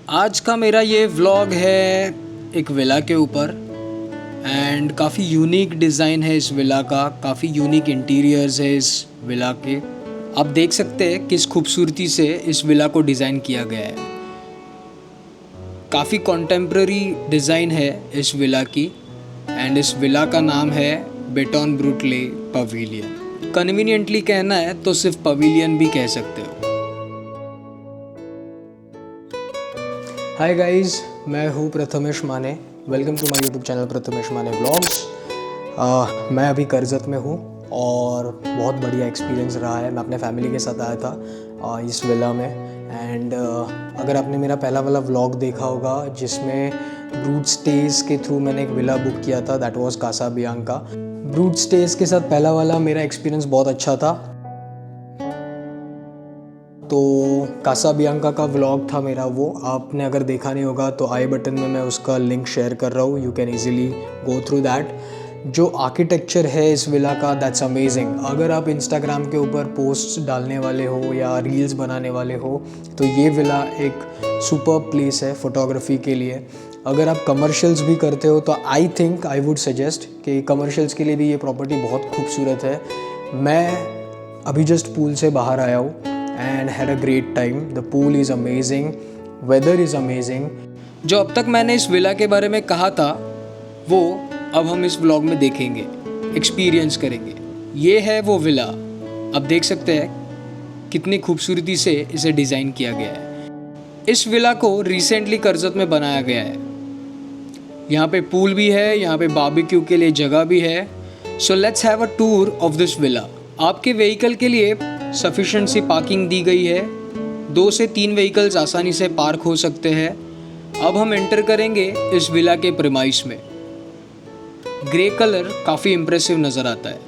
आज का मेरा ये व्लॉग है एक विला के ऊपर एंड काफ़ी यूनिक डिज़ाइन है इस विला का, काफ़ी यूनिक इंटीरियर्स है इस विला के। आप देख सकते हैं किस खूबसूरती से इस विला को डिज़ाइन किया गया है। काफ़ी कॉन्टेम्प्ररी डिज़ाइन है इस विला की एंड इस विला का नाम है बेटन ब्रूटले पवेलियन। कन्वीनियंटली कहना है तो सिर्फ पवेलियन भी कह सकते हो। हाय गाइस, मैं हूँ Prathamesh Mane. Welcome to my YouTube channel Prathamesh Mane vlogs. मैं अभी करजत में हूँ और बहुत बढ़िया एक्सपीरियंस रहा है। मैं अपने फैमिली के साथ आया था इस विला में एंड अगर आपने मेरा पहला वाला व्लॉग देखा होगा जिसमें ब्रूट स्टेज के थ्रू मैंने एक विला बुक किया था, दैट वाज कासा बियांका। ब्रूट स्टेज के साथ पहला वाला मेरा एक्सपीरियंस बहुत अच्छा था। तो कासा बियांका का व्लॉग था मेरा वो। आपने अगर देखा नहीं होगा तो आई बटन में मैं उसका लिंक शेयर कर रहा हूँ, you can easily go through that. जो आर्किटेक्चर है इस विला का, दैट्स अमेजिंग। अगर आप इंस्टाग्राम के ऊपर पोस्ट्स डालने वाले हो या रील्स बनाने वाले हो तो ये विला एक सुपर प्लेस है फोटोग्राफी के लिए। अगर आप कमर्शियल्स भी करते हो तो I think I would suggest कि कमर्शियल्स के लिए भी ये प्रॉपर्टी बहुत खूबसूरत है। मैं अभी जस्ट पूल से बाहर आया हूँ and had a great time. The pool is amazing, weather is amazing. जो अब तक मैंने इस विला के बारे में कहा था वो अब हम इस व्लॉग में देखेंगे, एक्सपीरियंस करेंगे। ये है वो विला। अब देख सकते हैं कितनी खूबसूरती से इसे डिज़ाइन किया गया है। इस विला को रिसेंटली करजत में बनाया गया है। यहाँ पे पूल भी है, यहाँ पे बारबेक्यू के लिए जगह भी है। So let's have a tour of this villa. आपके व्हीकल के लिए सफिशिएंट सी पार्किंग दी गई है। 2 से 3 व्हीकल्स आसानी से पार्क हो सकते हैं। अब हम एंटर करेंगे इस विला के प्रीमाइस में। ग्रे कलर काफ़ी इम्प्रेसिव नज़र आता है।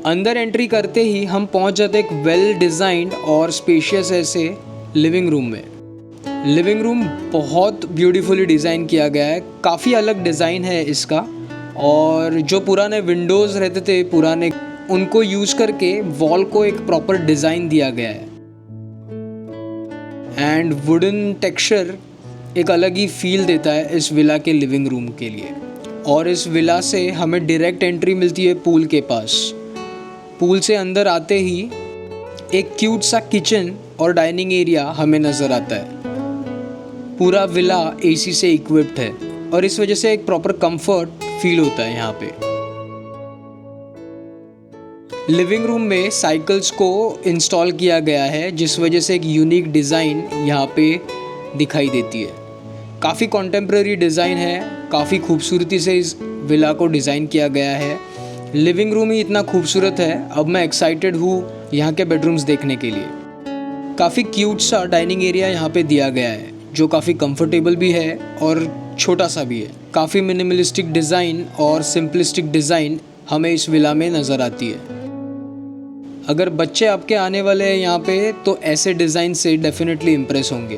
अंदर एंट्री करते ही हम पहुंच जाते एक वेल डिज़ाइंड और स्पेशियस ऐसे लिविंग रूम में। लिविंग रूम बहुत ब्यूटीफुली डिज़ाइन किया गया है, काफ़ी अलग डिज़ाइन है इसका। और जो पुराने विंडोज़ रहते थे पुराने, उनको यूज़ करके वॉल को एक प्रॉपर डिज़ाइन दिया गया है एंड वुडन टेक्सचर एक अलग ही फील देता है इस विला के लिविंग रूम के लिए। और इस विला से हमें डायरेक्ट एंट्री मिलती है पूल के पास। पूल से अंदर आते ही एक क्यूट सा किचन और डाइनिंग एरिया हमें नज़र आता है। पूरा विला एसी से इक्विप्ड है और इस वजह से एक प्रॉपर कंफर्ट फील होता है यहाँ पे। लिविंग रूम में साइकिल्स को इंस्टॉल किया गया है जिस वजह से एक यूनिक डिज़ाइन यहाँ पे दिखाई देती है। काफ़ी कॉन्टेम्प्ररी डिज़ाइन है, काफ़ी खूबसूरती से इस विला को डिज़ाइन किया गया है। लिविंग रूम ही इतना खूबसूरत है, अब मैं एक्साइटेड हूँ यहाँ के बेडरूम्स देखने के लिए। काफ़ी क्यूट सा डाइनिंग एरिया यहाँ पे दिया गया है जो काफ़ी कंफर्टेबल भी है और छोटा सा भी है। काफ़ी मिनिमलिस्टिक डिज़ाइन और सिंपलिस्टिक डिज़ाइन हमें इस विला में नज़र आती है। अगर बच्चे आपके आने वाले हैं यहाँ पे तो ऐसे डिज़ाइन से डेफिनेटली इम्प्रेस होंगे,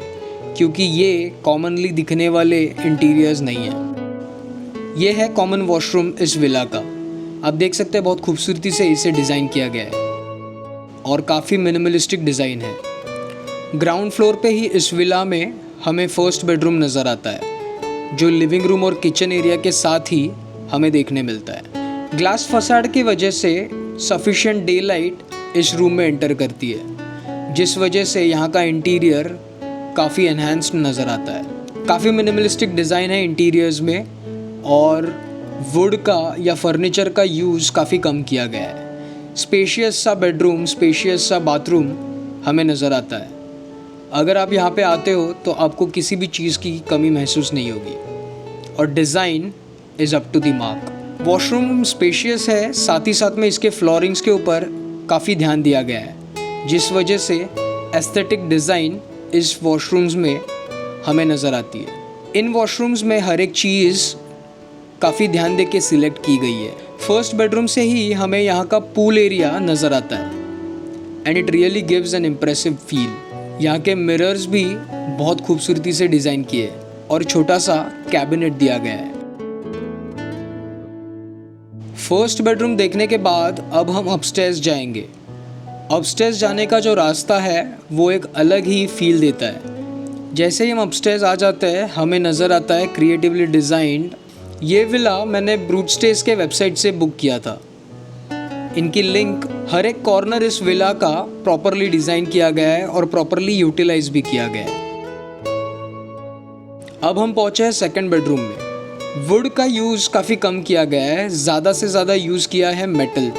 क्योंकि ये कॉमनली दिखने वाले इंटीरियर्स नहीं हैं। ये है कॉमन वॉशरूम इस विला का। आप देख सकते हैं बहुत खूबसूरती से इसे डिज़ाइन किया गया है और काफ़ी मिनिमलिस्टिक डिज़ाइन है। ग्राउंड फ्लोर पे ही इस विला में हमें फर्स्ट बेडरूम नज़र आता है जो लिविंग रूम और किचन एरिया के साथ ही हमें देखने मिलता है। ग्लास फसाड की वजह से सफिशिएंट डे लाइट इस रूम में एंटर करती है जिस वजह से यहाँ का इंटीरियर काफ़ी एनहांस्ड नज़र आता है। काफ़ी मिनिमलिस्टिक डिज़ाइन है इंटीरियर्स में और वुड का या फर्नीचर का यूज़ काफ़ी कम किया गया है। स्पेशियस सा बेडरूम, स्पेशियस सा बाथरूम हमें नज़र आता है। अगर आप यहाँ पे आते हो तो आपको किसी भी चीज़ की कमी महसूस नहीं होगी और design is up to the mark. Washroom spacious है, साथ ही साथ में इसके फ्लोरिंग्स के ऊपर काफ़ी ध्यान दिया गया है जिस वजह से एस्थेटिक डिज़ाइन इस वॉशरूम्स में हमें नज़र आती है। इन वॉशरूम्स में हर एक चीज़ काफ़ी ध्यान दे के सिलेक्ट की गई है। फर्स्ट बेडरूम से ही हमें यहाँ का पूल एरिया नज़र आता है and it really gives an impressive feel. यहाँ के मिरर्स भी बहुत खूबसूरती से डिज़ाइन किए और छोटा सा कैबिनेट दिया गया है। फर्स्ट बेडरूम देखने के बाद अब हम अपस्टेयर्स जाएंगे। अपस्टेयर्स जाने का जो रास्ता है वो एक अलग ही फील देता है जैसे ही हम अपस्टेयर्स आ जाते हैं हमें नज़र आता है क्रिएटिवली डिज़ाइंड ये विला मैंने ब्रूटस्टेज के वेबसाइट से बुक किया था। इनकी लिंक हर एक कॉर्नर इस विला का प्रॉपरली डिज़ाइन किया गया है और प्रॉपरली यूटिलाइज भी किया गया है। अब हम पहुँचे हैं सेकंड बेडरूम में। वुड का यूज़ काफ़ी कम किया गया है, ज़्यादा से ज़्यादा यूज़ किया है मेटल।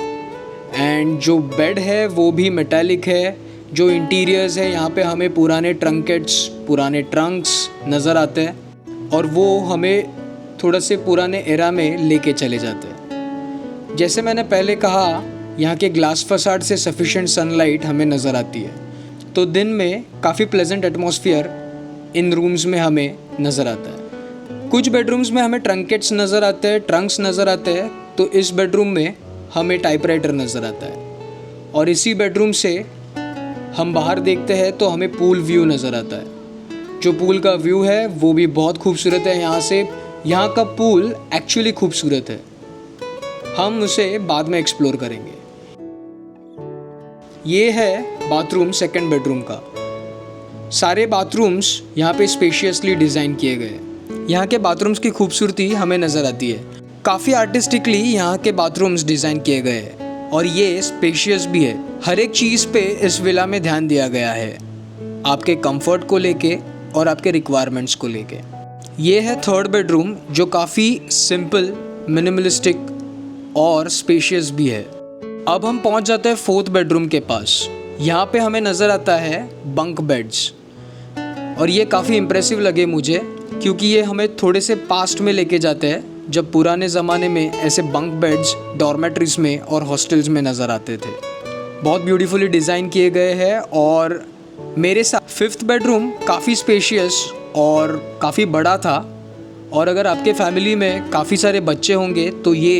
एंड जो बेड है वो भी मेटालिक है। जो इंटीरियर्स है यहाँ पे हमें पुराने ट्रंकेट्स, पुराने ट्रंक्स नज़र आते हैं और वो हमें थोड़ा से पुराने एरा में लेके चले जाते हैं। जैसे मैंने पहले कहा, यहाँ के ग्लास फसाड से सफिशिएंट सनलाइट हमें नज़र आती है, तो दिन में काफ़ी प्लेजेंट एटमॉस्फेयर इन रूम्स में हमें नज़र आता है। कुछ बेडरूम्स में हमें ट्रंकेट्स नज़र आते हैं, ट्रंक्स नज़र आते हैं, तो इस बेडरूम में हमें टाइपराइटर नज़र आता है। और इसी बेडरूम से हम बाहर देखते हैं तो हमें पूल व्यू नज़र आता है। जो पूल का व्यू है वो भी बहुत खूबसूरत है। यहाँ का पूल एक्चुअली खूबसूरत है, हम उसे बाद में एक्सप्लोर करेंगे। ये है बाथरूम सेकंड बेडरूम का। सारे बाथरूम्स यहाँ पे स्पेशियसली डिज़ाइन किए गए। यहाँ के बाथरूम्स की खूबसूरती हमें नज़र आती है। काफ़ी आर्टिस्टिकली यहाँ के बाथरूम्स डिज़ाइन किए गए हैं और ये स्पेशियस भी है। हर एक चीज़ पे इस विला में ध्यान दिया गया है, आपके कंफर्ट को लेके और आपके रिक्वायरमेंट्स को लेके। ये है थर्ड बेडरूम जो काफ़ी सिंपल, मिनिमलिस्टिक और स्पेशियस भी है। अब हम पहुंच जाते हैं फोर्थ बेडरूम के पास। यहाँ पे हमें नज़र आता है बंक बेड्स और ये काफ़ी इम्प्रेसिव लगे मुझे, क्योंकि ये हमें थोड़े से पास्ट में लेके जाते हैं जब पुराने ज़माने में ऐसे बंक बेड्स डॉर्मेट्रीज में और हॉस्टल्स में नज़र आते थे। बहुत ब्यूटीफुली डिज़ाइन किए गए हैं। और मेरे साथ फिफ्थ बेडरूम काफ़ी स्पेशियस और काफ़ी बड़ा था, और अगर आपके फैमिली में काफ़ी सारे बच्चे होंगे तो ये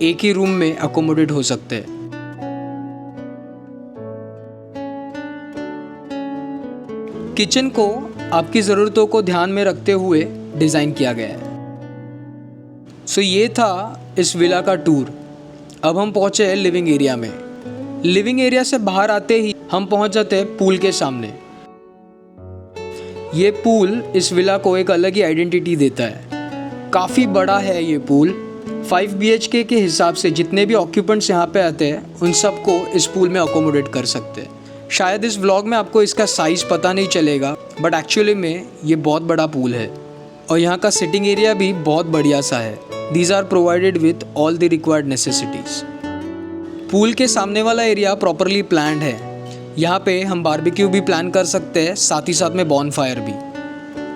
एक ही रूम में अकोमोडेट हो सकते हैं। किचन को आपकी ज़रूरतों को ध्यान में रखते हुए डिज़ाइन किया गया है। सो ये था इस विला का टूर। अब हम पहुँचे हैं लिविंग एरिया में। लिविंग एरिया से बाहर आते ही हम पहुँच जाते हैं पूल के सामने। ये पूल इस विला को एक अलग ही आइडेंटिटी देता है। काफ़ी बड़ा है ये पूल। 5 BHK के हिसाब से जितने भी ऑक्यूपेंट्स यहाँ पे आते हैं उन सबको इस पूल में अकोमोडेट कर सकते हैं। शायद इस व्लॉग में आपको इसका साइज़ पता नहीं चलेगा, बट एक्चुअली में ये बहुत बड़ा पूल है और यहाँ का सिटिंग एरिया भी बहुत बढ़िया सा है। These are provided with all the required necessities. Pool के सामने वाला एरिया प्रॉपरली प्लान्ड है। यहाँ पे हम बारबेक्यू भी प्लान कर सकते हैं, साथ ही साथ में बॉनफायर भी।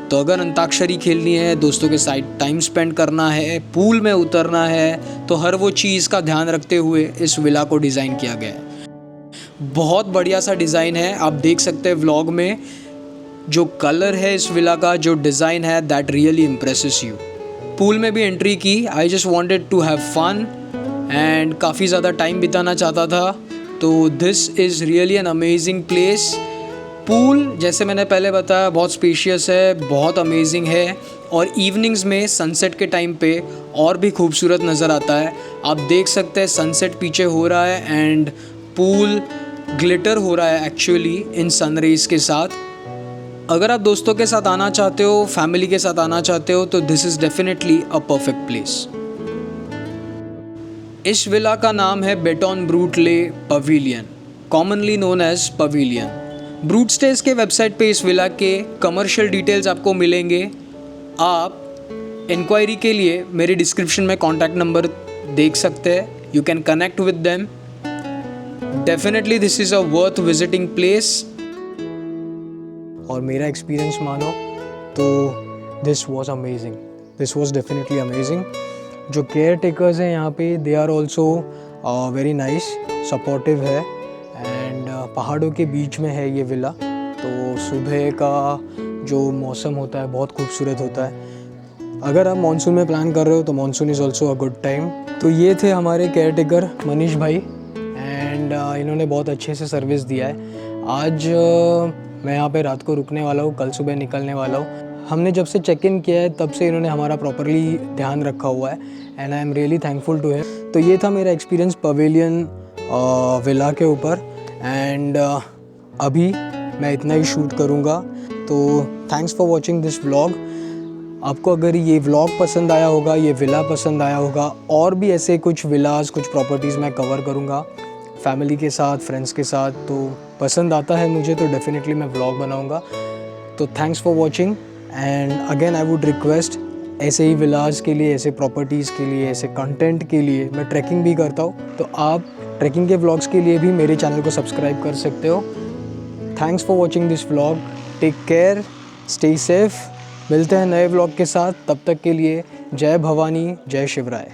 तो अगर अंताक्षरी खेलनी है, दोस्तों के साथ टाइम स्पेंड करना है, पूल में उतरना है, तो हर वो चीज़ का ध्यान रखते हुए इस विला को डिज़ाइन किया गया है। बहुत बढ़िया सा डिज़ाइन है। आप देख सकते हैं व्लॉग में जो कलर है इस विला का, जो डिज़ाइन है, that really impresses you. Pool में भी एंट्री की। I just wanted to have fun and काफ़ी ज़्यादा टाइम बिताना चाहता था। तो this is really an amazing place. Pool जैसे मैंने पहले बताया बहुत स्पेशियस है, बहुत अमेजिंग है और इवनिंग्स में सनसेट के टाइम पे और भी खूबसूरत नज़र आता है। आप देख सकते हैं सनसेट पीछे हो रहा है एंड पूल ग्लिटर हो रहा है एक्चुअली इन सनरेज के साथ। अगर आप दोस्तों के साथ आना चाहते हो, फैमिली के साथ आना चाहते हो, तो this is definitely a perfect place. इस विला का नाम है Beton Brut Le Pavilion, commonly known as Pavilion. ब्रूटस्टेज के वेबसाइट पे इस विला के कमर्शियल डिटेल्स आपको मिलेंगे। आप इंक्वायरी के लिए मेरे डिस्क्रिप्शन में कॉन्टैक्ट नंबर देख सकते हैं। You can connect with them. Definitely this is a worth visiting place. और मेरा एक्सपीरियंस मानो तो this was amazing, this was definitely amazing. जो केयर टेकर्स हैं यहाँ पे, they are also very nice, supportive है एंड पहाड़ों के बीच में है ये विला। तो सुबह का जो मौसम होता है बहुत खूबसूरत होता है। अगर आप मानसून में प्लान कर रहे हो तो monsoon is also a good time. तो ये थे हमारे केयर टेकर मनीष भाई एंड इन्होंने बहुत अच्छे से सर्विस दिया है। आज मैं यहाँ पे रात को रुकने वाला हूँ, कल सुबह निकलने वाला हूँ। हमने जब से चेक इन किया है तब से इन्होंने हमारा प्रॉपरली ध्यान रखा हुआ है and I am really thankful to him. तो ये था मेरा एक्सपीरियंस पवेलियन विला के ऊपर एंड अभी मैं इतना ही शूट करूँगा। तो thanks for watching this vlog. आपको अगर ये व्लॉग पसंद आया होगा, ये विला पसंद आया होगा, और भी ऐसे कुछ विलास, कुछ प्रॉपर्टीज़ मैं कवर करूँगा फैमिली के साथ, फ्रेंड्स के साथ, तो पसंद आता है मुझे तो डेफिनेटली मैं व्लॉग बनाऊँगा। तो thanks for watching and again I would request, ऐसे ही विलास के लिए, ऐसे प्रॉपर्टीज़ के लिए, ऐसे कंटेंट के लिए, मैं ट्रैकिंग भी करता हूँ, तो आप ट्रैकिंग के व्लॉग्स के लिए भी मेरे चैनल को सब्सक्राइब कर सकते हो। Thanks for watching this vlog, take care, stay safe. मिलते हैं नए व्लॉग के साथ, तब तक के लिए जय भवानी, जय शिवराय।